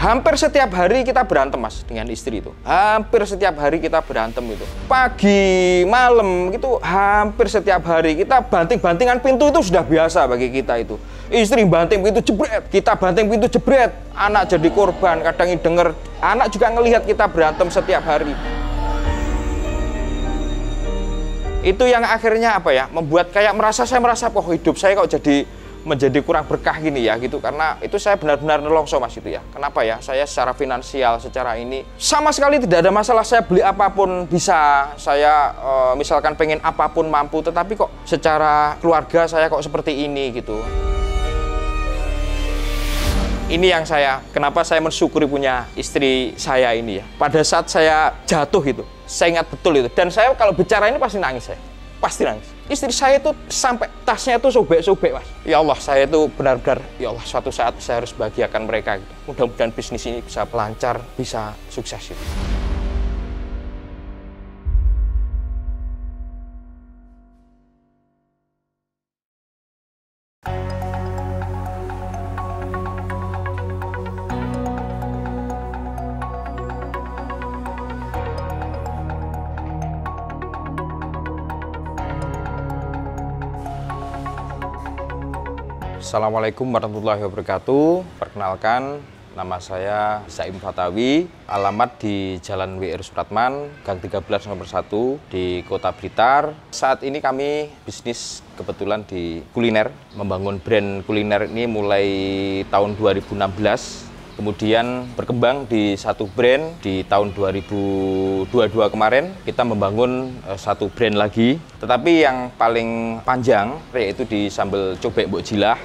Hampir setiap hari kita berantem, Mas, dengan istri itu. Hampir setiap hari kita berantem itu. Pagi, malam gitu, hampir setiap hari kita banting-bantingan pintu itu sudah biasa bagi kita itu. Istri banting pintu jebret, kita banting pintu jebret. Anak jadi korban, kadang denger. Anak juga ngelihat kita berantem setiap hari. Itu yang akhirnya apa ya, membuat kayak saya merasa kok hidup saya kok menjadi kurang berkah gini ya gitu, karena itu saya benar-benar nelongso, Mas, itu ya. Kenapa ya, saya secara finansial, secara ini sama sekali tidak ada masalah, saya beli apapun bisa, saya misalkan pengen apapun mampu, tetapi kok secara keluarga saya kok seperti ini gitu. Ini yang kenapa saya mensyukuri punya istri saya ini ya. Pada saat saya jatuh itu, saya ingat betul itu. Dan saya kalau bicara ini pasti nangis saya. Pasti nangis. Istri saya itu sampai tasnya itu sobek-sobek, Mas. Ya Allah, saya itu benar-benar, ya Allah, suatu saat saya harus bahagiakan mereka gitu. Mudah-mudahan bisnis ini bisa lancar, bisa sukses gitu. Assalamualaikum warahmatullahi wabarakatuh. Perkenalkan, nama saya Zaim Fatawi, alamat di Jalan W.R. Supratman, Gang 13 nomor 1 di Kota Blitar. Saat ini kami bisnis kebetulan di kuliner, membangun brand kuliner ini mulai tahun 2016. Kemudian berkembang di satu brand di tahun 2022 kemarin, kita membangun satu brand lagi. Tetapi yang paling panjang yaitu di sambal cobek Mbok Jilah.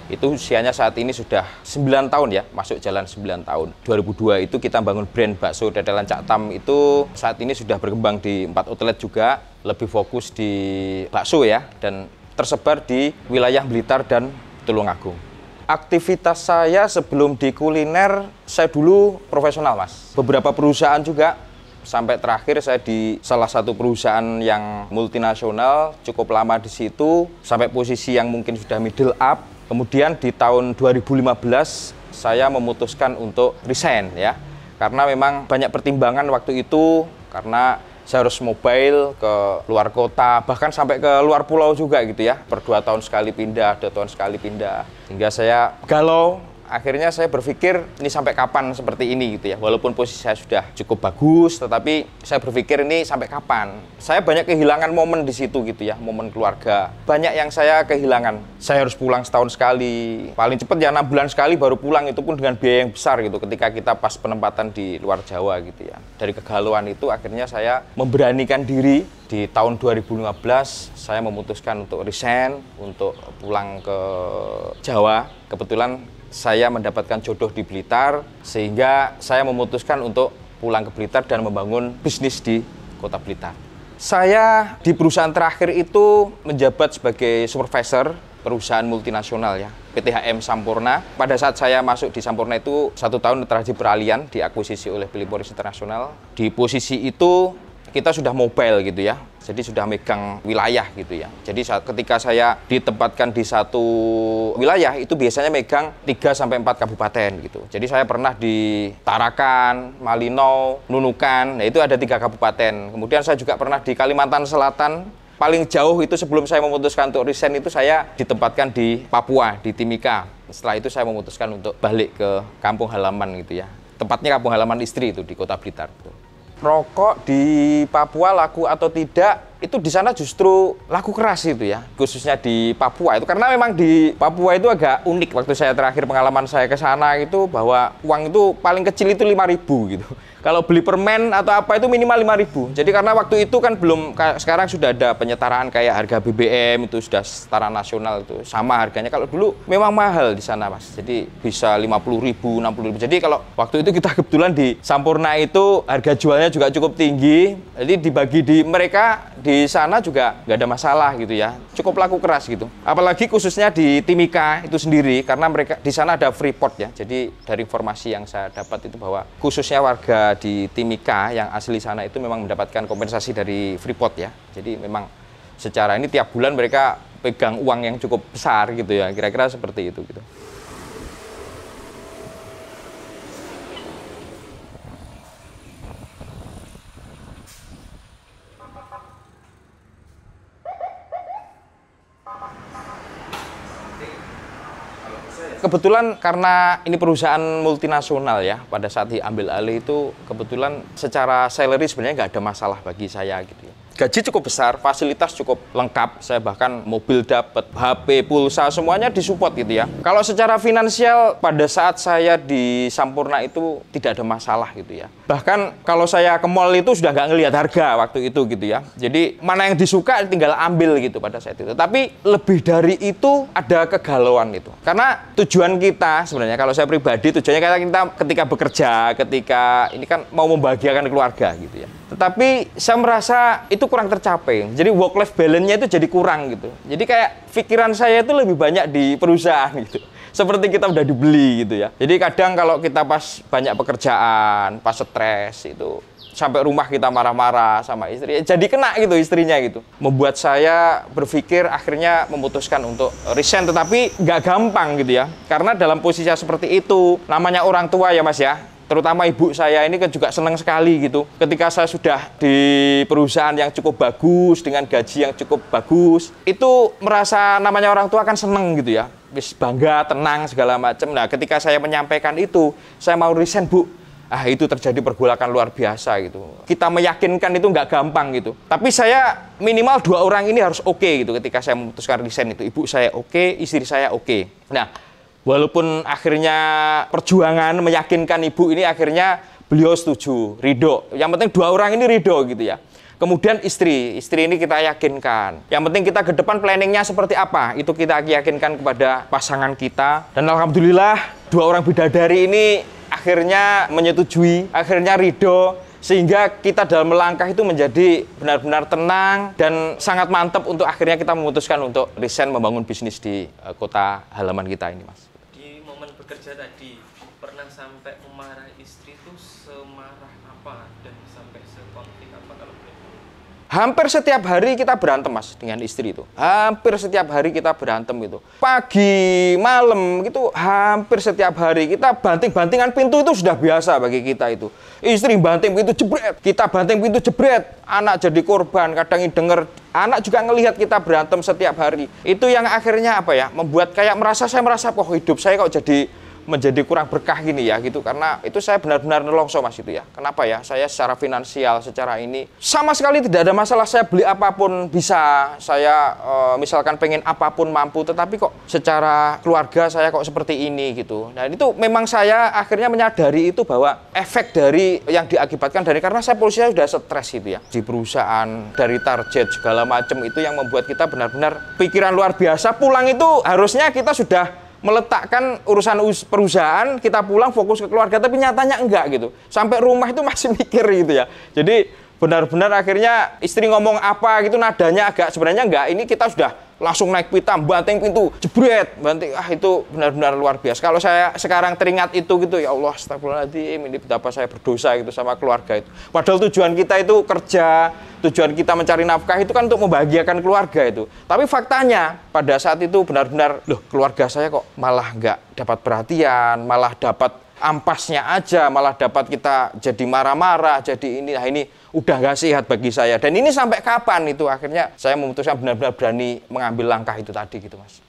Itu usianya saat ini sudah 9 tahun ya, masuk jalan 9 tahun. 2002 itu kita bangun brand bakso dadelan Cak Tam, itu saat ini sudah berkembang di 4 outlet juga, lebih fokus di bakso ya, dan tersebar di wilayah Blitar dan Tulungagung. Aktivitas saya sebelum di kuliner, saya dulu profesional, Mas. Beberapa perusahaan juga, sampai terakhir saya di salah satu perusahaan yang multinasional, cukup lama di situ, sampai posisi yang mungkin sudah middle up. Kemudian di tahun 2015 saya memutuskan untuk resign ya, karena memang banyak pertimbangan waktu itu, karena saya harus mobile ke luar kota, bahkan sampai ke luar pulau juga gitu ya, per 2 tahun sekali pindah, 2 tahun sekali pindah, hingga saya galau. Akhirnya saya berpikir ini sampai kapan seperti ini gitu ya. Walaupun posisi saya sudah cukup bagus, tetapi saya berpikir ini sampai kapan. Saya banyak kehilangan momen di situ gitu ya, momen keluarga. Banyak yang saya kehilangan. Saya harus pulang setahun sekali. Paling cepat ya 6 bulan sekali baru pulang, itu pun dengan biaya yang besar gitu ketika kita pas penempatan di luar Jawa gitu ya. Dari kegalauan itu akhirnya saya memberanikan diri. Di tahun 2015 saya memutuskan untuk resign, untuk pulang ke Jawa. Kebetulan saya mendapatkan jodoh di Blitar, sehingga saya memutuskan untuk pulang ke Blitar dan membangun bisnis di Kota Blitar. Saya di perusahaan terakhir itu menjabat sebagai supervisor perusahaan multinasional ya, PT HM Sampurna. Pada saat saya masuk di Sampurna itu 1 tahun terjadi peralihan, diakuisisi oleh Philip Morris International. Di posisi itu kita sudah mobile gitu ya, jadi sudah megang wilayah gitu ya. Jadi ketika saya ditempatkan di satu wilayah itu biasanya megang 3-4 kabupaten gitu. Jadi saya pernah di Tarakan, Malino, Nunukan, nah itu ada 3 kabupaten. Kemudian saya juga pernah di Kalimantan Selatan. Paling jauh itu sebelum saya memutuskan untuk resign itu saya ditempatkan di Papua, di Timika. Setelah itu saya memutuskan untuk balik ke kampung halaman gitu ya. Tempatnya kampung halaman istri itu di Kota Blitar. Rokok di Papua laku atau tidak, itu di sana justru laku keras itu ya, khususnya di Papua itu, karena memang di Papua itu agak unik. Waktu saya terakhir pengalaman saya ke sana itu, bahwa uang itu paling kecil itu 5.000 gitu. Kalau beli permen atau apa itu minimal 5.000. Jadi karena waktu itu kan belum, sekarang sudah ada penyetaraan kayak harga BBM itu sudah setara nasional, itu sama harganya. Kalau dulu memang mahal di sana, Mas. Jadi bisa 50.000, 60.000. Jadi kalau waktu itu kita kebetulan di Sampurna itu harga jualnya juga cukup tinggi. Jadi dibagi di mereka di sana juga nggak ada masalah gitu ya. Cukup laku keras gitu. Apalagi khususnya di Timika itu sendiri, karena mereka di sana ada freeport ya. Jadi dari informasi yang saya dapat itu bahwa khususnya warga di Timika yang asli sana itu memang mendapatkan kompensasi dari Freeport ya. Jadi memang secara ini tiap bulan mereka pegang uang yang cukup besar gitu ya. Kira-kira seperti itu gitu. kebetulan karena ini perusahaan multinasional ya, pada saat diambil alih itu kebetulan secara salary sebenarnya nggak ada masalah bagi saya gitu ya. Gaji cukup besar, fasilitas cukup lengkap, saya bahkan mobil dapat, HP, pulsa, semuanya disupport gitu ya. Kalau secara finansial pada saat saya di Sampurna itu tidak ada masalah gitu ya. Bahkan kalau saya ke mall itu sudah nggak ngelihat harga waktu itu gitu ya. Jadi mana yang disuka tinggal ambil gitu pada saat itu. Tapi lebih dari itu ada kegalauan itu. Karena tujuan kita sebenarnya, kalau saya pribadi, tujuannya kita ketika bekerja, ketika ini kan mau membahagiakan keluarga gitu ya. Tetapi saya merasa itu kurang tercapai. Jadi work life balance-nya itu jadi kurang gitu. Jadi kayak pikiran saya itu lebih banyak di perusahaan gitu. Seperti kita udah dibeli gitu ya. Jadi kadang kalau kita pas banyak pekerjaan, pas stres itu, sampai rumah kita marah-marah sama istri, jadi kena gitu istrinya gitu. Membuat saya berpikir akhirnya memutuskan untuk resign, tetapi nggak gampang gitu ya. Karena dalam posisi seperti itu, namanya orang tua ya Mas ya, terutama ibu saya ini kan juga senang sekali gitu. Ketika saya sudah di perusahaan yang cukup bagus, dengan gaji yang cukup bagus, itu merasa namanya orang tua kan seneng gitu ya. Wis bangga, tenang, segala macam. Nah ketika saya menyampaikan itu, saya mau resign Bu. Itu terjadi pergolakan luar biasa gitu. Kita meyakinkan itu nggak gampang gitu. Tapi saya minimal 2 orang ini harus oke gitu ketika saya memutuskan resign itu. Ibu saya oke, istri saya oke. Nah, walaupun akhirnya perjuangan meyakinkan ibu ini akhirnya beliau setuju, ridho. Yang penting 2 orang ini ridho gitu ya. Kemudian istri ini kita yakinkan. Yang penting kita ke depan planningnya seperti apa, itu kita yakinkan kepada pasangan kita. Dan alhamdulillah 2 orang bidadari ini akhirnya menyetujui, akhirnya ridho. Sehingga kita dalam melangkah itu menjadi benar-benar tenang dan sangat mantap untuk akhirnya kita memutuskan untuk resign membangun bisnis di kota halaman kita ini Mas. Bekerja tadi, pernah sampai memarahi istri itu semarah apa dan sampai sekonflik apa kalau boleh? Hampir setiap hari kita berantem Mas dengan istri itu. Hampir setiap hari kita berantem gitu. Pagi, malam gitu, hampir setiap hari kita banting-bantingan pintu itu sudah biasa bagi kita itu. Istri banting pintu jebret, kita banting pintu jebret. Anak jadi korban, kadang denger anak juga ngelihat kita berantem setiap hari. Itu yang akhirnya apa ya, membuat kayak saya merasa kok hidup saya kok menjadi kurang berkah gini ya gitu. Karena itu saya benar-benar nelongso Mas itu ya. Kenapa ya? Saya secara finansial, secara ini sama sekali tidak ada masalah, saya beli apapun bisa. Saya misalkan pengen apapun mampu, tetapi kok secara keluarga saya kok seperti ini gitu. Nah itu memang saya akhirnya menyadari itu bahwa efek dari yang diakibatkan dari karena saya posisinya sudah stres gitu ya. Di perusahaan, dari target segala macam itu yang membuat kita benar-benar pikiran luar biasa. Pulang itu harusnya kita sudah meletakkan urusan perusahaan, kita pulang fokus ke keluarga, tapi nyatanya enggak gitu. Sampai rumah itu masih mikir gitu ya. Jadi benar-benar akhirnya istri ngomong apa gitu nadanya agak sebenarnya enggak. Ini kita sudah langsung naik pitam, banting pintu, jebret, banting. Itu benar-benar luar biasa. Kalau saya sekarang teringat itu gitu, ya Allah, astagfirullahaladzim, ini betapa saya berdosa gitu sama keluarga itu. Padahal tujuan kita itu kerja, tujuan kita mencari nafkah itu kan untuk membahagiakan keluarga itu. Tapi faktanya pada saat itu benar-benar, loh keluarga saya kok malah nggak dapat perhatian, malah dapat ampasnya aja, malah dapat kita jadi marah-marah, jadi ini, nah ini udah nggak sehat bagi saya. Dan ini sampai kapan itu akhirnya saya memutuskan benar-benar berani mengambil langkah itu tadi gitu Mas.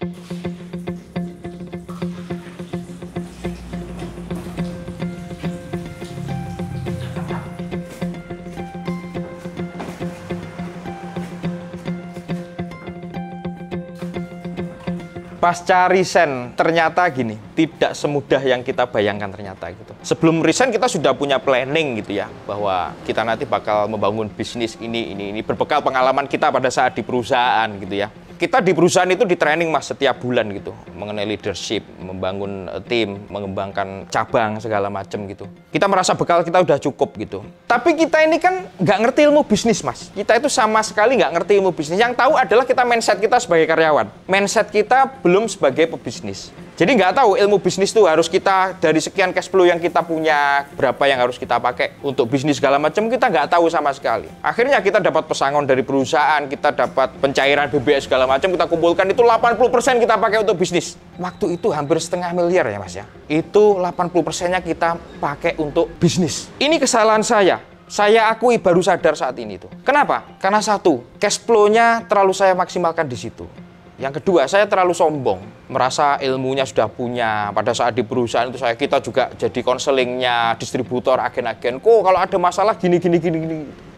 Pasca resign ternyata gini, tidak semudah yang kita bayangkan ternyata gitu. Sebelum resign kita sudah punya planning gitu ya, bahwa kita nanti bakal membangun bisnis ini berbekal pengalaman kita pada saat di perusahaan gitu ya. Kita di perusahaan itu di training Mas setiap bulan gitu, mengenai leadership, membangun tim, mengembangkan cabang segala macam gitu. Kita merasa bekal kita udah cukup gitu. Tapi kita ini kan nggak ngerti ilmu bisnis Mas. Kita itu sama sekali nggak ngerti ilmu bisnis. Yang tahu adalah kita mindset kita sebagai karyawan. Mindset kita belum sebagai pebisnis. Jadi nggak tahu ilmu bisnis itu harus kita dari sekian cash flow yang kita punya, berapa yang harus kita pakai untuk bisnis segala macam, kita nggak tahu sama sekali. Akhirnya kita dapat pesangon dari perusahaan, kita dapat pencairan BBS segala macam, kita kumpulkan itu 80% kita pakai untuk bisnis. Waktu itu hampir setengah miliar ya Mas ya. Itu 80%-nya kita pakai untuk bisnis. Ini kesalahan saya. Saya akui baru sadar saat ini tuh. Kenapa? Karena satu, cash flow-nya terlalu saya maksimalkan di situ. Yang kedua, saya terlalu sombong, merasa ilmunya sudah punya. Pada saat di perusahaan itu kita juga jadi konselingnya, distributor, agen-agen. Kok kalau ada masalah gini.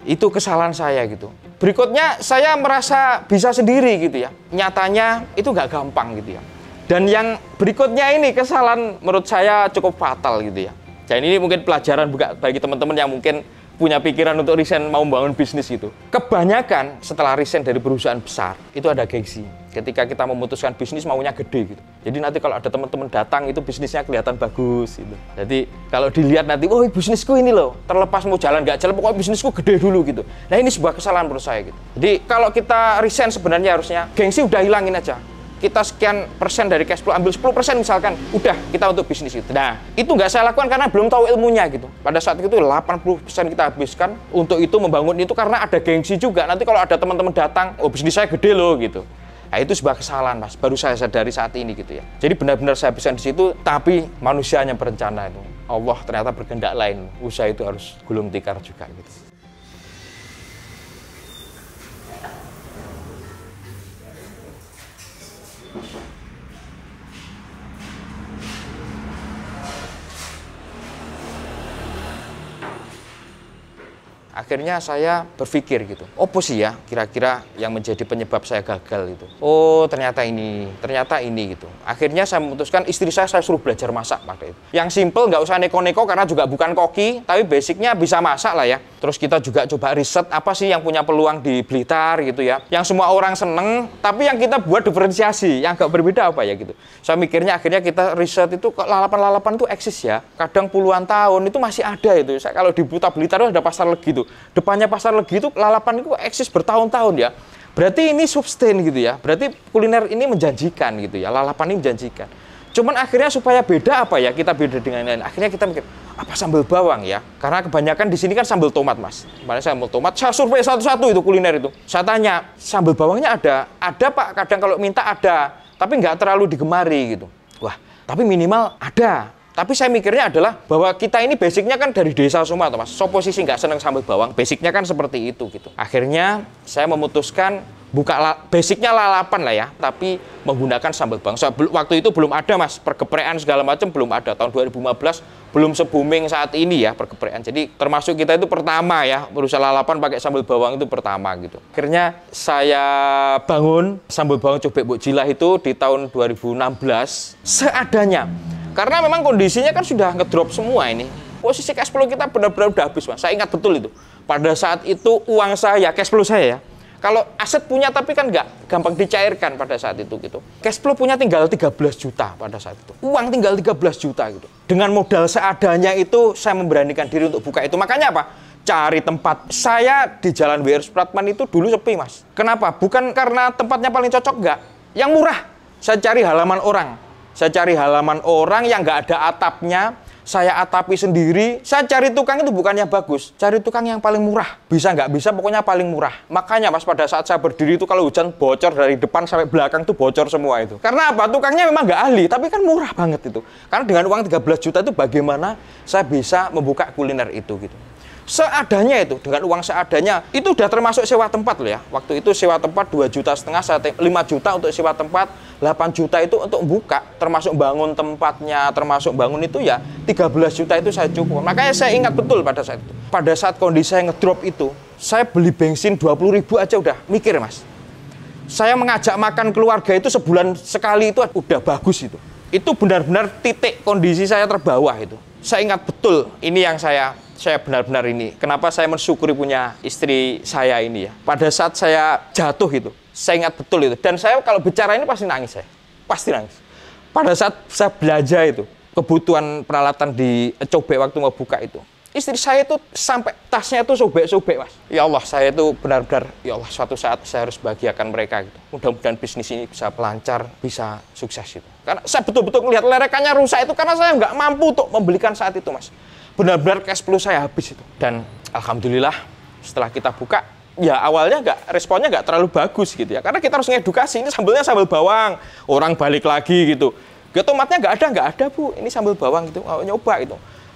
Itu kesalahan saya gitu. Berikutnya, saya merasa bisa sendiri gitu ya. Nyatanya itu nggak gampang gitu ya. Dan yang berikutnya ini kesalahan menurut saya cukup fatal gitu ya. Dan ini mungkin pelajaran bagi teman-teman yang mungkin punya pikiran untuk resign mau membangun bisnis gitu. Kebanyakan setelah resign dari perusahaan besar, itu ada gengsi. Ketika kita memutuskan bisnis maunya gede gitu. Jadi nanti kalau ada teman-teman datang itu bisnisnya kelihatan bagus gitu. Jadi kalau dilihat nanti, oh bisnisku ini loh, terlepas mau jalan nggak jalan, pokoknya bisnisku gede dulu gitu. Nah ini sebuah kesalahan menurut saya gitu. Jadi kalau kita resign sebenarnya harusnya gengsi udah hilangin aja. Kita sekian persen dari cash flow, ambil 10% misalkan, udah kita untuk bisnis itu. Nah, itu nggak saya lakukan karena belum tahu ilmunya gitu. Pada saat itu 80% kita habiskan untuk itu membangun itu karena ada gengsi juga. Nanti kalau ada teman-teman datang, oh bisnis saya gede loh gitu. Nah, itu sebuah kesalahan mas, baru saya sadari saat ini gitu ya. Jadi benar-benar saya habiskan di situ, tapi manusianya berencana itu. Allah ternyata berkehendak lain, usaha itu harus gulung tikar juga gitu. Akhirnya saya berpikir gitu, apa sih ya kira-kira yang menjadi penyebab saya gagal itu? Oh ternyata ini gitu. Akhirnya saya memutuskan istri saya suruh belajar masak pada itu. Yang simple, nggak usah neko-neko karena juga bukan koki, tapi basicnya bisa masak lah ya. Terus kita juga coba riset apa sih yang punya peluang di Blitar gitu ya. Yang semua orang seneng, tapi yang kita buat diferensiasi, yang agak berbeda apa ya gitu. Saya mikirnya akhirnya kita riset itu, lalapan-lalapan itu eksis ya. Kadang puluhan tahun itu masih ada itu. Saya kalau di Blitar itu ada pasar legi itu. Depannya pasar legi itu lalapan itu eksis bertahun-tahun ya. Berarti ini sustain gitu ya. Berarti kuliner ini menjanjikan gitu ya. Lalapan ini menjanjikan. Cuman akhirnya supaya beda apa ya? Kita beda dengan lain. Akhirnya kita mikir, apa sambal bawang ya? Karena kebanyakan di sini kan sambal tomat, Mas. Kemarin sambal tomat, saya survei satu-satu itu kuliner itu. Saya tanya, sambal bawangnya ada? Ada, Pak. Kadang kalau minta ada, tapi nggak terlalu digemari gitu. Wah, tapi minimal ada. Tapi saya mikirnya adalah bahwa kita ini basicnya kan dari desa semua, Mas. So posisi nggak seneng sambal bawang, basicnya kan seperti itu gitu. Akhirnya saya memutuskan buka basicnya lalapan lah ya, tapi menggunakan sambal bawang. Waktu itu belum ada mas, pergeprekan segala macam belum ada. Tahun 2015 belum se-booming saat ini ya pergeprekan. Jadi termasuk kita itu pertama ya, berusaha lalapan pakai sambal bawang itu pertama gitu. Akhirnya saya bangun sambal bawang cobek Mbok Jilah itu di tahun 2016 seadanya. Karena memang kondisinya kan sudah ngedrop semua ini. Posisi cash flow kita benar-benar udah habis, Mas. Saya ingat betul itu. Pada saat itu uang saya, cash flow saya ya. Kalau aset punya tapi kan nggak gampang dicairkan pada saat itu gitu. Cash flow punya tinggal 13 juta pada saat itu. Uang tinggal 13 juta gitu. Dengan modal seadanya itu saya memberanikan diri untuk buka itu. Makanya apa? Cari tempat. Saya di Jalan W.R. Supratman itu dulu sepi, Mas. Kenapa? Bukan karena tempatnya paling cocok, nggak. Yang murah. Saya cari halaman orang. Saya cari halaman orang yang nggak ada atapnya, saya atapi sendiri. Saya cari tukang itu bukannya bagus, cari tukang yang paling murah. Bisa nggak bisa, pokoknya paling murah. Makanya mas, pada saat saya berdiri itu kalau hujan bocor dari depan sampai belakang itu bocor semua itu. Karena apa? Tukangnya memang nggak ahli, tapi kan murah banget itu. Karena dengan uang 13 juta itu bagaimana saya bisa membuka kuliner itu gitu. Seadanya itu, dengan uang seadanya, itu udah termasuk sewa tempat loh ya. Waktu itu sewa tempat 2,5 juta, 5 juta untuk sewa tempat, 8 juta itu untuk buka, termasuk bangun tempatnya, termasuk bangun itu ya, 13 juta itu saya cukup. Makanya saya ingat betul pada saat itu. Pada saat kondisi saya ngedrop itu, saya beli bensin 20.000 aja udah mikir mas. Saya mengajak makan keluarga itu sebulan sekali itu udah bagus itu. Itu benar-benar titik kondisi saya terbawah itu. Saya ingat betul, ini yang saya benar-benar ini. Kenapa saya mensyukuri punya istri saya ini ya. Pada saat saya jatuh itu, saya ingat betul itu. Dan saya kalau bicara ini pasti nangis saya. Pasti nangis. Pada saat saya belanja itu, kebutuhan peralatan di cobek waktu mau buka itu. Istri saya itu sampai tasnya itu sobek-sobek mas. Ya Allah, saya itu benar-benar, ya Allah suatu saat saya harus bahagiakan mereka gitu. Mudah-mudahan bisnis ini bisa lancar, bisa sukses itu. Karena saya betul-betul melihat lerekannya rusak itu karena saya nggak mampu untuk membelikan saat itu mas. Benar-benar cash flow saya habis itu. Dan alhamdulillah setelah kita buka, ya awalnya responnya nggak terlalu bagus gitu ya. Karena kita harus ngedukasi, ini sambelnya sambal bawang. Orang balik lagi gitu. Tomatnya nggak ada bu, ini sambal bawang gitu. Oh, nyoba gitu.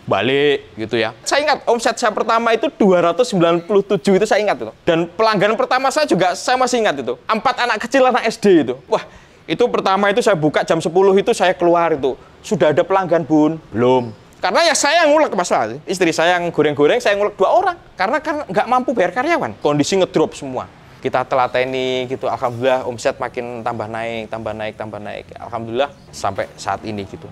balik gitu ya. Saya ingat omset saya pertama itu 297 itu saya ingat itu. Dan pelanggan pertama saya juga saya masih ingat itu. 4 anak kecil anak SD itu. Wah, itu pertama itu saya buka jam 10 itu saya keluar itu. Sudah ada pelanggan, Bun? Belum. Karena ya saya yang ngulek masalah. Istri saya yang goreng-goreng, saya ngulek 2 orang. Karena kan nggak mampu bayar karyawan. Kondisi ngedrop semua. Kita telateni gitu, alhamdulillah omset makin tambah naik, tambah naik, tambah naik. Alhamdulillah sampai saat ini gitu.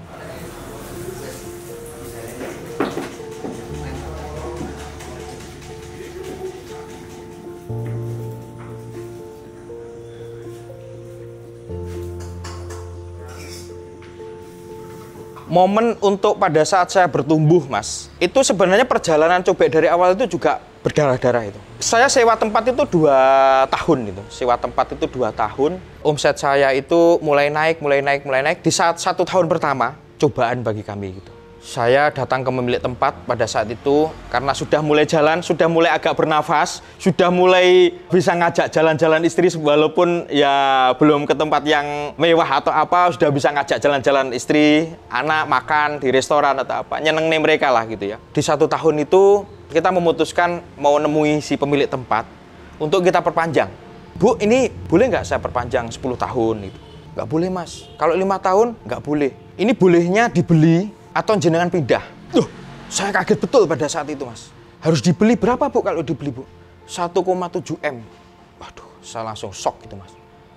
Momen untuk pada saat saya bertumbuh, Mas, itu sebenarnya perjalanan cobek dari awal itu juga berdarah-darah itu. Saya sewa tempat itu 2 tahun gitu. Sewa tempat itu 2 tahun. Omset saya itu mulai naik. Di saat 1 tahun pertama, cobaan bagi kami gitu. Saya datang ke pemilik tempat pada saat itu karena sudah mulai jalan, sudah mulai agak bernafas, sudah mulai bisa ngajak jalan-jalan istri walaupun ya belum ke tempat yang mewah atau apa, sudah bisa ngajak jalan-jalan istri, anak makan di restoran atau apa, nyenengin mereka lah gitu ya. Di 1 tahun itu kita memutuskan mau nemui si pemilik tempat untuk kita perpanjang. Bu, ini boleh nggak saya perpanjang 10 tahun gitu? Nggak boleh, Mas. Kalau 5 tahun nggak boleh. Ini bolehnya dibeli atau jenengan pindah. Loh, saya kaget betul pada saat itu, Mas. Harus dibeli berapa, Bu, kalau dibeli, Bu? 1,7 M. Waduh, saya langsung shock gitu, Mas.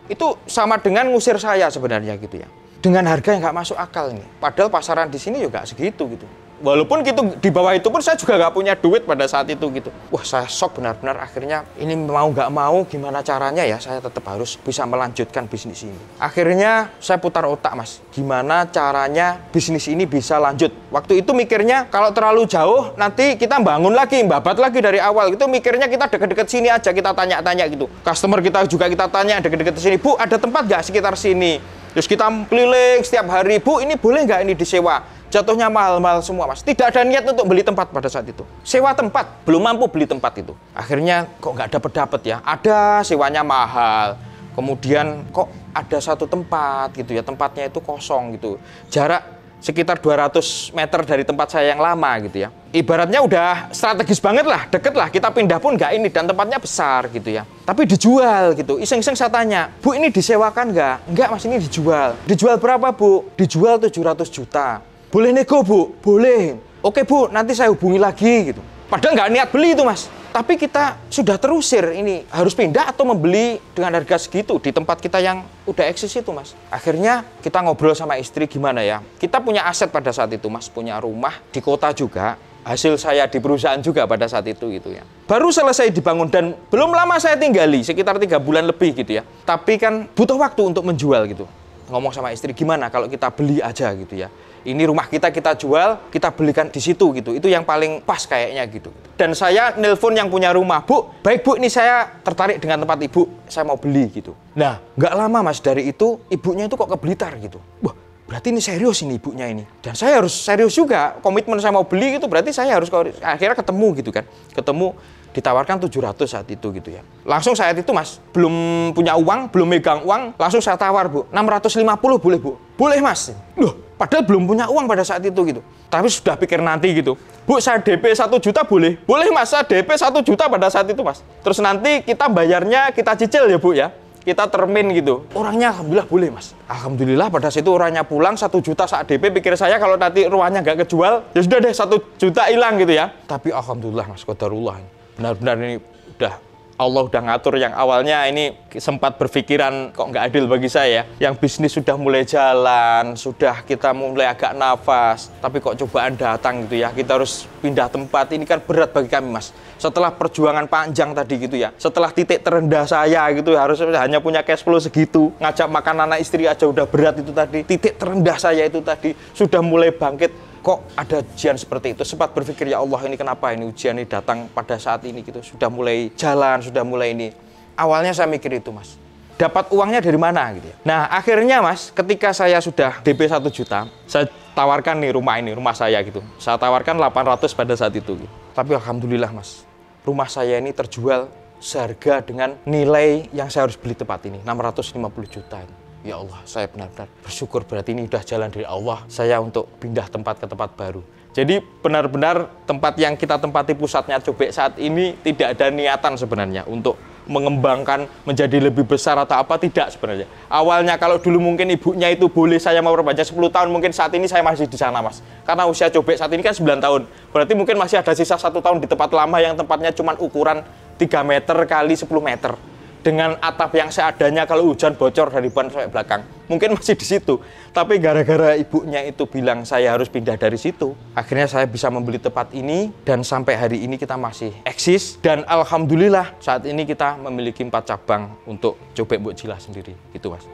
Itu sama dengan ngusir saya sebenarnya gitu ya. Dengan harga yang nggak masuk akal ini. Padahal pasaran di sini juga segitu gitu. Walaupun gitu di bawah itu pun saya juga nggak punya duit pada saat itu gitu. Wah, saya shock benar-benar. Akhirnya ini mau nggak mau gimana caranya ya saya tetap harus bisa melanjutkan bisnis ini. Akhirnya saya putar otak, Mas. Gimana caranya bisnis ini bisa lanjut. Waktu itu mikirnya kalau terlalu jauh nanti kita bangun lagi, babat lagi dari awal. Itu mikirnya kita deket-deket sini aja, kita tanya-tanya gitu. Customer kita juga kita tanya deket-deket sini. Bu, ada tempat nggak sekitar sini? Terus kita keliling setiap hari. Bu, ini boleh nggak ini disewa? Jatuhnya mahal-mahal semua, Mas. Tidak ada niat untuk beli tempat pada saat itu. Sewa tempat, belum mampu beli tempat itu. Akhirnya kok nggak dapet ya. Ada sewanya mahal. Kemudian kok ada 1 tempat gitu ya. Tempatnya itu kosong gitu. Jarak sekitar 200 meter dari tempat saya yang lama gitu ya. Ibaratnya udah strategis banget lah, deket lah. Kita pindah pun nggak ini dan tempatnya besar gitu ya. Tapi dijual gitu. Iseng-iseng saya tanya, Bu, ini disewakan nggak? Nggak, Mas, ini dijual. Dijual berapa, Bu? Dijual 700 juta. Boleh nego, Bu? Boleh. Oke, Bu, nanti saya hubungi lagi gitu. Padahal nggak niat beli itu, Mas. Tapi kita sudah terusir ini. Harus pindah atau membeli dengan harga segitu di tempat kita yang udah eksis itu, Mas. Akhirnya kita ngobrol sama istri gimana ya. Kita punya aset pada saat itu, Mas. Punya rumah di kota juga. Hasil saya di perusahaan juga pada saat itu gitu ya. Baru selesai dibangun dan belum lama saya tinggali. Sekitar 3 bulan lebih gitu ya. Tapi kan butuh waktu untuk menjual gitu. Ngomong sama istri gimana kalau kita beli aja gitu ya. Ini rumah kita jual, kita belikan di situ gitu. Itu yang paling pas kayaknya gitu. Dan saya nelpon yang punya rumah, Bu, baik Bu, ini saya tertarik dengan tempat Ibu, saya mau beli gitu. Nah, nggak lama, Mas, dari itu ibunya itu kok ke Blitar gitu. Wah, berarti ini serius ini ibunya ini. Dan saya harus serius juga, komitmen saya mau beli gitu, berarti saya harus akhirnya ketemu gitu kan. Ketemu, ditawarkan 700 saat itu gitu ya. Langsung saat itu, Mas, belum punya uang, belum megang uang, langsung saya tawar, Bu, 650 boleh, Bu? Boleh, Mas. Loh, padahal belum punya uang pada saat itu gitu. Tapi sudah pikir nanti gitu. Bu, saya DP 1 juta boleh? Boleh, Mas, saya DP 1 juta pada saat itu, Mas. Terus nanti kita bayarnya, kita cicil ya, Bu ya. Kita termin gitu. Orangnya alhamdulillah boleh, Mas. Alhamdulillah pada saat itu orangnya pulang 1 juta saat DP. Pikir saya kalau nanti rumahnya nggak kejual, ya sudah deh 1 juta hilang gitu ya. Tapi alhamdulillah, Mas, qadarullah. Benar-benar ini udah Allah udah ngatur. Yang awalnya ini sempat berpikiran kok nggak adil bagi saya. Yang bisnis sudah mulai jalan, sudah kita mulai agak nafas, tapi kok cobaan datang gitu ya. Kita harus pindah tempat, ini kan berat bagi kami, Mas. Setelah perjuangan panjang tadi gitu ya, setelah titik terendah saya gitu, harus hanya punya cash flow segitu, ngajak makan anak istri aja udah berat itu tadi. Titik terendah saya itu tadi sudah mulai bangkit. Kok ada ujian seperti itu? Sempat berpikir, ya Allah, ini kenapa ini ujian ini datang pada saat ini gitu. Sudah mulai jalan, sudah mulai ini. Awalnya saya mikir itu, Mas. Dapat uangnya dari mana gitu ya. Nah, akhirnya, Mas, ketika saya sudah DP 1 juta, saya tawarkan nih rumah ini, rumah saya gitu. Saya tawarkan 800 pada saat itu gitu. Tapi alhamdulillah, Mas, rumah saya ini terjual seharga dengan nilai yang saya harus beli tempat ini, 650 juta. Ya Allah, saya benar-benar bersyukur berarti ini udah jalan dari Allah saya untuk pindah tempat ke tempat baru. Jadi benar-benar tempat yang kita tempati pusatnya Cobek saat ini tidak ada niatan sebenarnya untuk mengembangkan menjadi lebih besar atau apa, tidak sebenarnya. Awalnya kalau dulu mungkin ibunya itu boleh saya mau perpanjang 10 tahun, mungkin saat ini saya masih di sana, Mas. Karena usia Cobek saat ini kan 9 tahun. Berarti mungkin masih ada sisa 1 tahun di tempat lama yang tempatnya cuma ukuran 3 meter kali 10 meter. Dengan atap yang seadanya, kalau hujan bocor dari depan sampai belakang. Mungkin masih di situ. Tapi gara-gara ibunya itu bilang saya harus pindah dari situ, akhirnya saya bisa membeli tempat ini, dan sampai hari ini kita masih eksis. Dan alhamdulillah saat ini kita memiliki 4 cabang untuk Cobek Mbok Jilah sendiri. Gitu, Mas.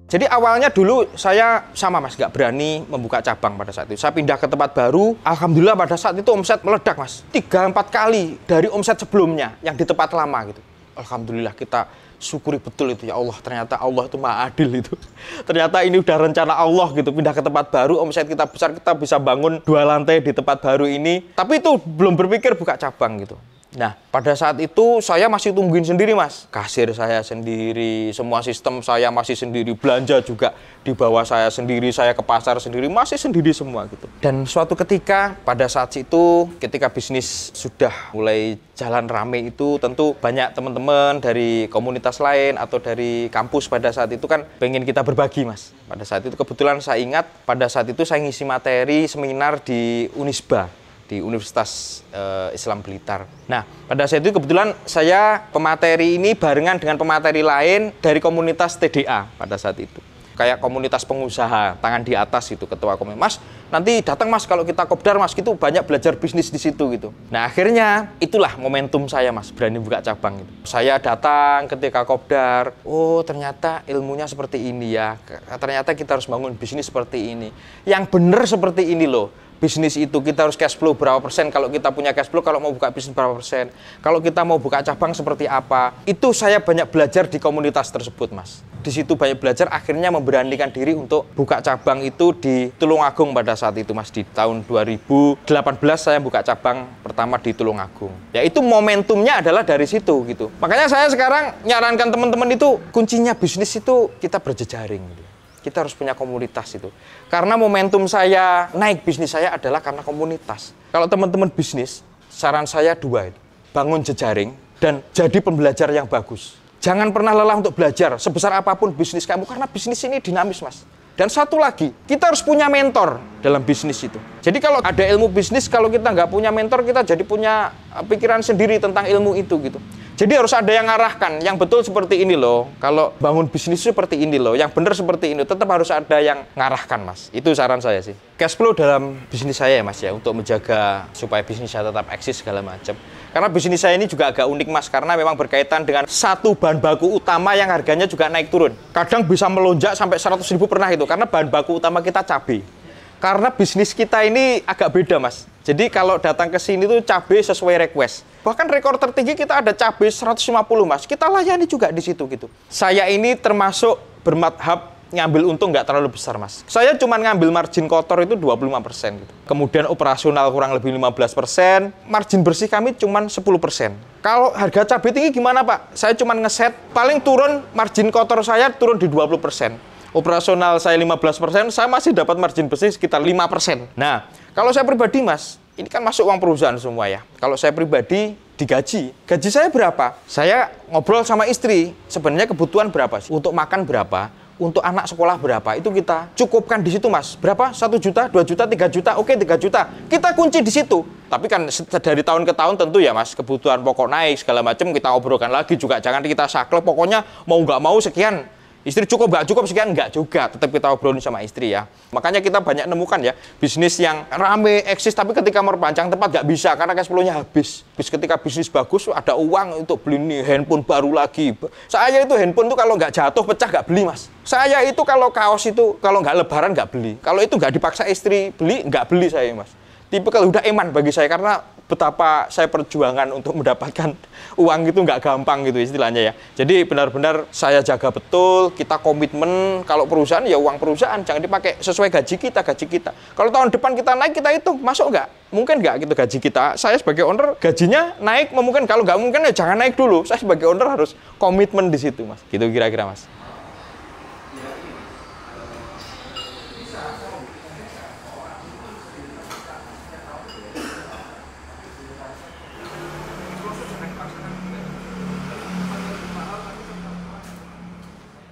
Jadi awalnya dulu saya sama, Mas, nggak berani membuka cabang pada saat itu. Saya pindah ke tempat baru, alhamdulillah pada saat itu omset meledak, Mas. 3-4 kali dari omset sebelumnya yang di tempat lama gitu. Alhamdulillah, kita syukuri betul itu, ya Allah, ternyata Allah itu Maha Adil itu. Ternyata ini udah rencana Allah gitu, pindah ke tempat baru, omset kita besar, kita bisa bangun 2 lantai di tempat baru ini. Tapi itu belum berpikir buka cabang gitu. Nah, pada saat itu saya masih tungguin sendiri, Mas. Kasir saya sendiri, semua sistem saya masih sendiri, belanja juga di bawah saya sendiri, saya ke pasar sendiri, masih sendiri semua gitu. Dan suatu ketika, pada saat itu, ketika bisnis sudah mulai jalan rame itu, tentu banyak teman-teman dari komunitas lain atau dari kampus pada saat itu kan pengen kita berbagi, Mas. Pada saat itu kebetulan saya ingat, pada saat itu saya ngisi materi seminar di Unisba, di Universitas Islam Blitar. Nah, pada saat itu kebetulan saya pemateri ini barengan dengan pemateri lain dari komunitas TDA pada saat itu. Kayak komunitas pengusaha, tangan di atas itu, ketua komunitas. Mas, nanti datang, Mas, kalau kita kopdar, Mas, gitu banyak belajar bisnis di situ gitu. Nah, akhirnya itulah momentum saya, Mas, berani buka cabang gitu. Saya datang ketika kopdar, oh ternyata ilmunya seperti ini ya. Ternyata kita harus bangun bisnis seperti ini. Yang benar seperti ini loh. Bisnis itu kita harus cash flow berapa persen, kalau kita punya cash flow, kalau mau buka bisnis berapa persen, kalau kita mau buka cabang seperti apa. Itu saya banyak belajar di komunitas tersebut, Mas. Di situ banyak belajar, akhirnya memberanikan diri untuk buka cabang itu di Tulungagung pada saat itu, Mas. Di tahun 2018 saya buka cabang pertama di Tulungagung. Ya itu momentumnya adalah dari situ gitu. Makanya saya sekarang nyarankan teman-teman itu, kuncinya bisnis itu kita berjejaring gitu. Kita harus punya komunitas itu. Karena momentum saya naik bisnis saya adalah karena komunitas. Kalau teman-teman bisnis, saran saya 2 itu. Bangun jejaring dan jadi pembelajar yang bagus. Jangan pernah lelah untuk belajar sebesar apapun bisnis kamu, karena bisnis ini dinamis, Mas. Dan satu lagi, kita harus punya mentor dalam bisnis itu. Jadi kalau ada ilmu bisnis, kalau kita nggak punya mentor, kita jadi punya pikiran sendiri tentang ilmu itu gitu. Jadi harus ada yang ngarahkan, yang betul seperti ini loh. Kalau bangun bisnis seperti ini loh, yang benar seperti ini, tetap harus ada yang ngarahkan, Mas. Itu saran saya sih. Cash flow dalam bisnis saya ya, Mas, ya, untuk menjaga supaya bisnis saya tetap eksis segala macam. Karena bisnis saya ini juga agak unik, Mas, karena memang berkaitan dengan satu bahan baku utama yang harganya juga naik turun. Kadang bisa melonjak sampai 100.000 pernah itu, karena bahan baku utama kita cabai. Karena bisnis kita ini agak beda, Mas. Jadi kalau datang ke sini tuh cabai sesuai request. Bahkan rekor tertinggi kita ada cabai 150, Mas. Kita layani juga di situ gitu. Saya ini termasuk bermadhab ngambil untung nggak terlalu besar, Mas. Saya cuma ngambil margin kotor itu 25% gitu. Kemudian operasional kurang lebih 15%, margin bersih kami cuma 10%. Kalau harga cabai tinggi gimana, Pak? Saya cuma ngeset, paling turun margin kotor saya turun di 20%. Operasional saya 15%, saya masih dapat margin bersih sekitar 5%. Nah, kalau saya pribadi, Mas, ini kan masuk uang perusahaan semua ya. Kalau saya pribadi digaji, gaji saya berapa? Saya ngobrol sama istri, sebenarnya kebutuhan berapa sih? Untuk makan berapa? Untuk anak sekolah berapa? Itu kita cukupkan di situ, Mas. Berapa? 1 juta, 2 juta, 3 juta? Oke, 3 juta. Kita kunci di situ. Tapi kan dari tahun ke tahun tentu ya, Mas, kebutuhan pokok naik, segala macam kita obrolkan lagi juga. Jangan kita saklek, pokoknya mau nggak mau sekian. Istri cukup, nggak cukup sekian, nggak juga. Tetap kita obrolin sama istri ya. Makanya kita banyak nemukan ya, bisnis yang rame, eksis, tapi ketika memperpanjang tempat nggak bisa, karena cash flow-nya habis. Ketika bisnis bagus, ada uang untuk beli nih, handphone baru lagi. Saya itu handphone tuh kalau nggak jatuh, pecah, nggak beli, Mas. Saya itu kalau kaos itu, kalau nggak lebaran, nggak beli. Kalau itu nggak dipaksa istri beli, nggak beli saya, Mas. Tipe kalau udah eman bagi saya, karena betapa saya perjuangan untuk mendapatkan uang itu nggak gampang gitu istilahnya ya. Jadi benar-benar saya jaga betul, kita komitmen, kalau perusahaan ya uang perusahaan, jangan dipakai sesuai gaji kita. Kalau tahun depan kita naik, kita hitung, masuk nggak? Mungkin nggak gitu gaji kita. Saya sebagai owner, gajinya naik, mungkin kalau nggak mungkin ya jangan naik dulu. Saya sebagai owner harus komitmen di situ, Mas. Gitu kira-kira, Mas.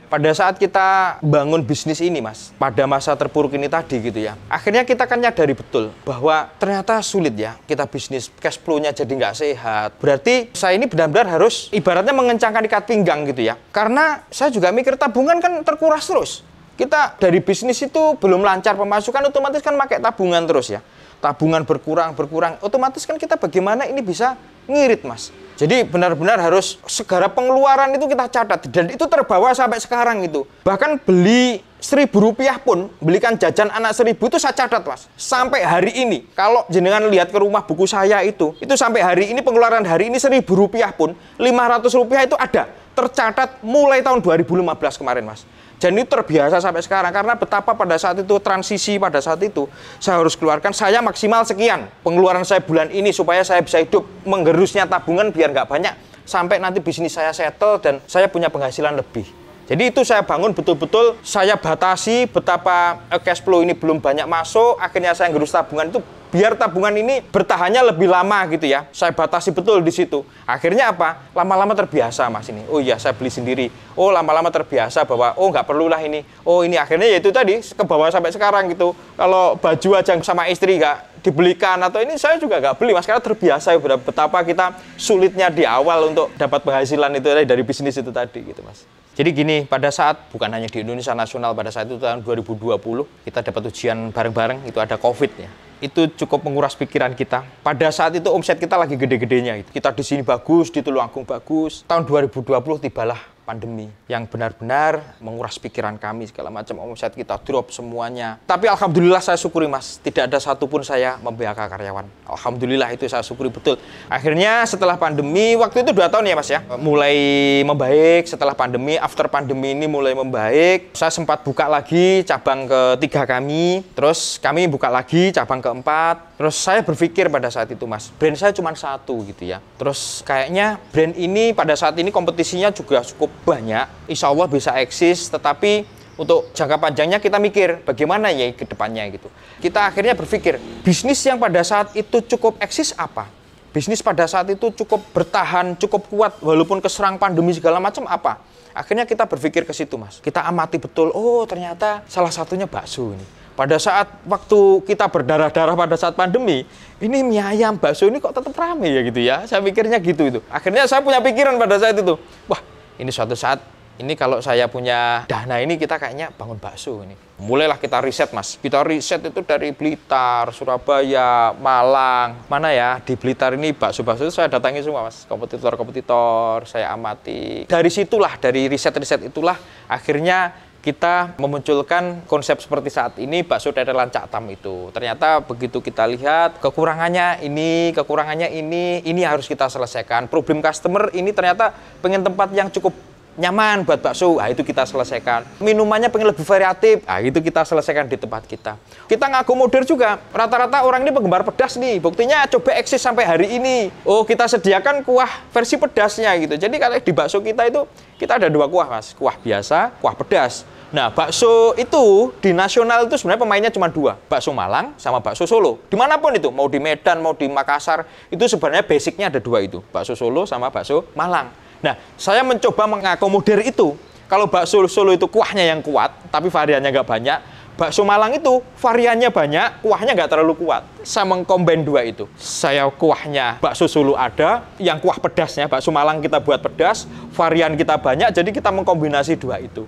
Pada saat kita bangun bisnis ini, Mas, pada masa terpuruk ini tadi gitu ya, akhirnya kita kan nyadari betul bahwa ternyata sulit ya kita bisnis, cash flow-nya jadi nggak sehat. Berarti saya ini benar-benar harus ibaratnya mengencangkan ikat pinggang gitu ya. Karena saya juga mikir tabungan kan terkuras terus. Kita dari bisnis itu belum lancar pemasukan, otomatis kan pakai tabungan terus ya. Tabungan berkurang, otomatis kan kita bagaimana ini bisa ngirit, Mas. Jadi benar-benar harus segala pengeluaran itu kita catat, dan itu terbawa sampai sekarang itu. Bahkan beli Rp1.000 pun, belikan jajan anak 1.000 itu saya catat, Mas. Sampai hari ini, kalau jenengan lihat ke rumah buku saya itu sampai hari ini pengeluaran hari ini Rp1.000 pun, Rp500 itu ada. Tercatat mulai tahun 2015 kemarin, Mas. Dan itu terbiasa sampai sekarang, karena betapa pada saat itu transisi, pada saat itu saya harus keluarkan, saya maksimal sekian pengeluaran saya bulan ini supaya saya bisa hidup, menggerusnya tabungan biar nggak banyak, sampai nanti bisnis saya settle dan saya punya penghasilan lebih. Jadi itu saya bangun betul-betul, saya batasi betapa cash flow ini belum banyak masuk, akhirnya saya gerus tabungan itu biar tabungan ini bertahannya lebih lama gitu ya. Saya batasi betul di situ. Akhirnya apa? Lama-lama terbiasa, Mas, ini. Oh iya, saya beli sendiri. Oh, lama-lama terbiasa bahwa oh nggak perlulah ini. Oh ini akhirnya ya itu tadi ke bawah sampai sekarang gitu. Kalau baju aja sama istri nggak dibelikan atau ini saya juga nggak beli, Mas, karena terbiasa ya betapa kita sulitnya di awal untuk dapat penghasilan itu dari bisnis itu tadi gitu, Mas. Jadi gini, pada saat bukan hanya di Indonesia nasional, pada saat itu tahun 2020 kita dapat ujian bareng-bareng, itu ada COVID ya. Itu cukup menguras pikiran kita. Pada saat itu omset kita lagi gede-gedenya. Kita di sini bagus, di Tulungagung bagus. Tahun 2020 tibalah pandemi yang benar-benar menguras pikiran kami, segala macam, omset kita drop semuanya. Tapi alhamdulillah saya syukuri, Mas, tidak ada satupun saya memphk karyawan. Alhamdulillah itu saya syukuri betul. Akhirnya setelah pandemi, waktu itu 2 tahun ya, Mas ya, mulai membaik. Setelah pandemi, after pandemi ini mulai membaik. Saya sempat buka lagi cabang ketiga kami, terus kami buka lagi cabang keempat. Terus saya berpikir pada saat itu, Mas, brand saya cuma satu gitu ya. Terus kayaknya brand ini pada saat ini kompetisinya juga cukup banyak, insya Allah bisa eksis, tetapi untuk jangka panjangnya kita mikir bagaimana ya ke depannya gitu. Kita akhirnya berpikir, bisnis yang pada saat itu cukup eksis apa? Bisnis pada saat itu cukup bertahan, cukup kuat walaupun keserang pandemi segala macam apa? Akhirnya kita berpikir ke situ, Mas. Kita amati betul, oh ternyata salah satunya bakso ini. Pada saat waktu kita berdarah-darah pada saat pandemi, ini mie ayam, bakso ini kok tetap rame ya gitu ya. Saya mikirnya gitu itu. Akhirnya saya punya pikiran pada saat itu, wah, ini suatu saat, ini kalau saya punya dana ini kita kayaknya bangun bakso ini. Mulailah kita riset, Mas. Kita riset itu dari Blitar, Surabaya, Malang. Mana ya, di Blitar ini bakso-bakso itu saya datangi semua, Mas. Kompetitor-kompetitor, saya amati. Dari situlah, dari riset-riset itulah, akhirnya kita memunculkan konsep seperti saat ini, bakso tetelan Cak Tam itu. Ternyata begitu kita lihat, kekurangannya ini harus kita selesaikan. Problem customer ini ternyata pengen tempat yang cukup nyaman buat bakso, itu kita selesaikan. Minumannya pengen lebih variatif, itu kita selesaikan di tempat kita. Kita ngakomodir juga, rata-rata orang ini penggemar pedas nih, buktinya coba eksis sampai hari ini. Oh, kita sediakan kuah versi pedasnya gitu. Jadi kalau di bakso kita itu, kita ada 2 kuah, Mas. Kuah biasa, kuah pedas. Nah, bakso itu di nasional itu sebenarnya pemainnya cuma 2, bakso Malang sama bakso Solo. Dimanapun itu, mau di Medan, mau di Makassar, itu sebenarnya basicnya ada 2 itu, bakso Solo sama bakso Malang. Nah, saya mencoba mengakomodir itu. Kalau bakso Solo itu kuahnya yang kuat, tapi variannya nggak banyak. Bakso Malang itu variannya banyak, kuahnya nggak terlalu kuat. Saya mengkombin 2 itu. Saya kuahnya bakso Solo ada, yang kuah pedasnya, bakso Malang kita buat pedas, varian kita banyak, jadi kita mengkombinasi 2 itu.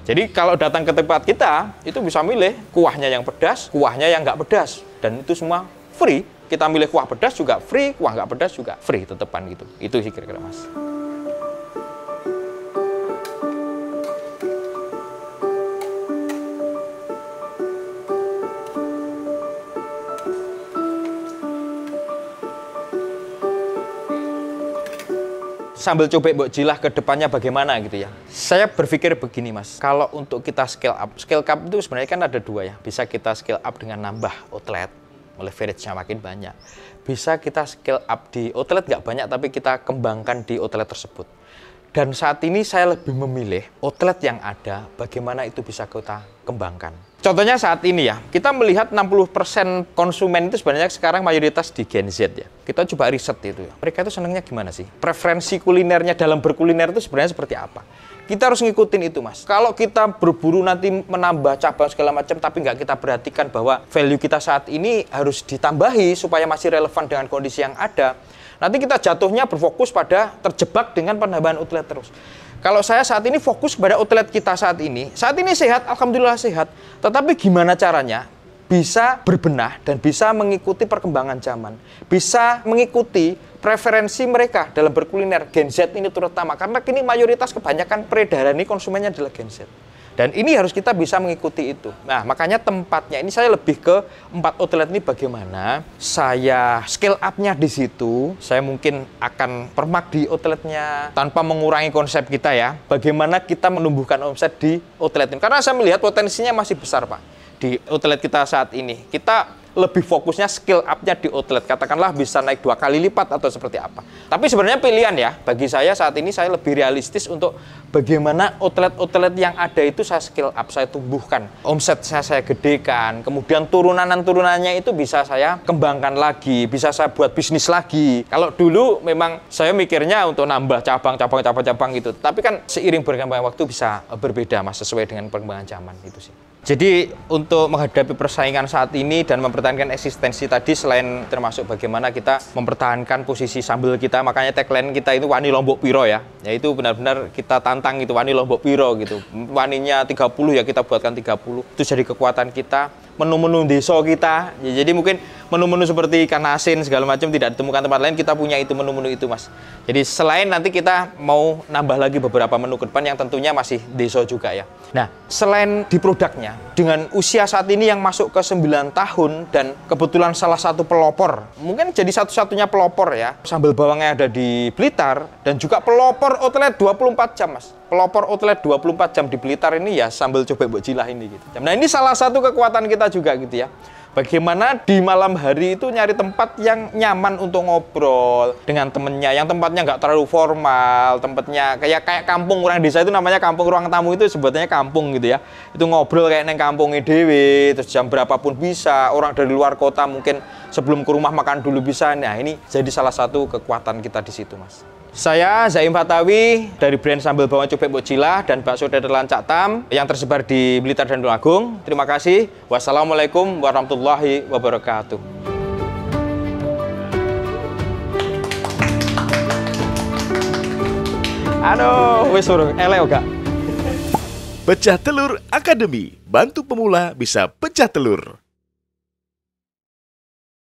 Jadi kalau datang ke tempat kita, itu bisa milih kuahnya yang pedas, kuahnya yang nggak pedas. Dan itu semua free. Kita milih kuah pedas juga free, kuah nggak pedas juga free, tetepan gitu. Itu sih kira-kira, Mas. sambal cobek Mbok Jilah ke depannya bagaimana gitu ya. Saya berpikir begini Mas, kalau untuk kita scale up itu sebenarnya kan ada dua ya. Bisa kita scale up dengan nambah outlet, leverage-nya makin banyak. Bisa kita scale up di outlet nggak banyak, tapi kita kembangkan di outlet tersebut. Dan saat ini saya lebih memilih outlet yang ada, bagaimana itu bisa kita kembangkan. Contohnya saat ini ya, kita melihat 60% konsumen itu sebenarnya sekarang mayoritas di Gen Z ya. Kita coba riset itu ya. Mereka itu senangnya gimana sih? Preferensi kulinernya dalam berkuliner itu sebenarnya seperti apa? Kita harus ngikutin itu Mas. Kalau kita berburu nanti menambah cabang segala macam, tapi nggak kita perhatikan bahwa value kita saat ini harus ditambahi supaya masih relevan dengan kondisi yang ada, nanti kita jatuhnya berfokus pada terjebak dengan penambahan outlet terus. Kalau saya saat ini fokus kepada outlet kita saat ini sehat, alhamdulillah sehat. Tetapi gimana caranya bisa berbenah dan bisa mengikuti perkembangan zaman, bisa mengikuti preferensi mereka dalam berkuliner, Gen Z ini terutama, karena kini mayoritas kebanyakan peredaran ini konsumennya adalah Gen Z. Dan ini harus kita bisa mengikuti itu. Nah, makanya tempatnya ini saya lebih ke 4 outlet ini bagaimana saya scale up-nya di situ. Saya mungkin akan permak di outletnya tanpa mengurangi konsep kita ya. Bagaimana kita menumbuhkan omset di outlet ini. Karena saya melihat potensinya masih besar Pak. Di outlet kita saat ini. Kita lebih fokusnya skill up-nya di outlet. Katakanlah bisa naik 2 kali lipat atau seperti apa. Tapi sebenarnya pilihan ya. Bagi saya saat ini saya lebih realistis untuk bagaimana outlet-outlet yang ada itu saya skill up, saya tumbuhkan. Omsetnya saya gedekan. Kemudian turunan-turunannya itu bisa saya kembangkan lagi. Bisa saya buat bisnis lagi. Kalau dulu memang saya mikirnya untuk nambah cabang gitu. Tapi kan seiring berkembangnya waktu bisa berbeda Mas. Sesuai dengan perkembangan zaman itu sih. Jadi untuk menghadapi persaingan saat ini dan mempertahankan eksistensi tadi, selain termasuk bagaimana kita mempertahankan posisi sambal kita, makanya tagline kita itu wani lombok piro ya. Yaitu benar-benar kita tantang gitu, wani lombok piro gitu. Waninya 30 ya kita buatkan 30. Itu jadi kekuatan kita. Menu-menu desa kita, ya, jadi mungkin menu-menu seperti ikan asin segala macam tidak ditemukan tempat lain, kita punya itu menu-menu itu Mas. Jadi selain nanti kita mau nambah lagi beberapa menu ke depan yang tentunya masih desa juga ya. Nah, selain di produknya, dengan usia saat ini yang masuk ke 9 tahun dan kebetulan salah satu pelopor, mungkin jadi satu-satunya pelopor ya, sambal bawangnya ada di Blitar dan juga pelopor outlet 24 jam Mas. Pelopor outlet 24 jam di Blitar ini ya sambal cobek Mbok Jilah ini gitu. Nah, ini salah satu kekuatan kita juga gitu ya. Bagaimana di malam hari itu nyari tempat yang nyaman untuk ngobrol dengan temennya, yang tempatnya nggak terlalu formal, tempatnya kayak kampung orang desa itu namanya kampung ruang tamu itu sebutannya kampung gitu ya. Itu ngobrol kayak neng kampungnya dewe, terus jam berapapun bisa, orang dari luar kota mungkin sebelum ke rumah makan dulu bisa. Nah ini jadi salah satu kekuatan kita di situ Mas. Saya Zaim Fatawi dari brand sambal bawang cobek Mbok Jilah dan bakso dadelan Cak Tam yang tersebar di Blitar dan Tulungagung. Terima kasih. Wassalamualaikum warahmatullahi wabarakatuh. Aduh, wis suruh eleo gak? Pecah Telur Academy, bantu pemula bisa pecah telur.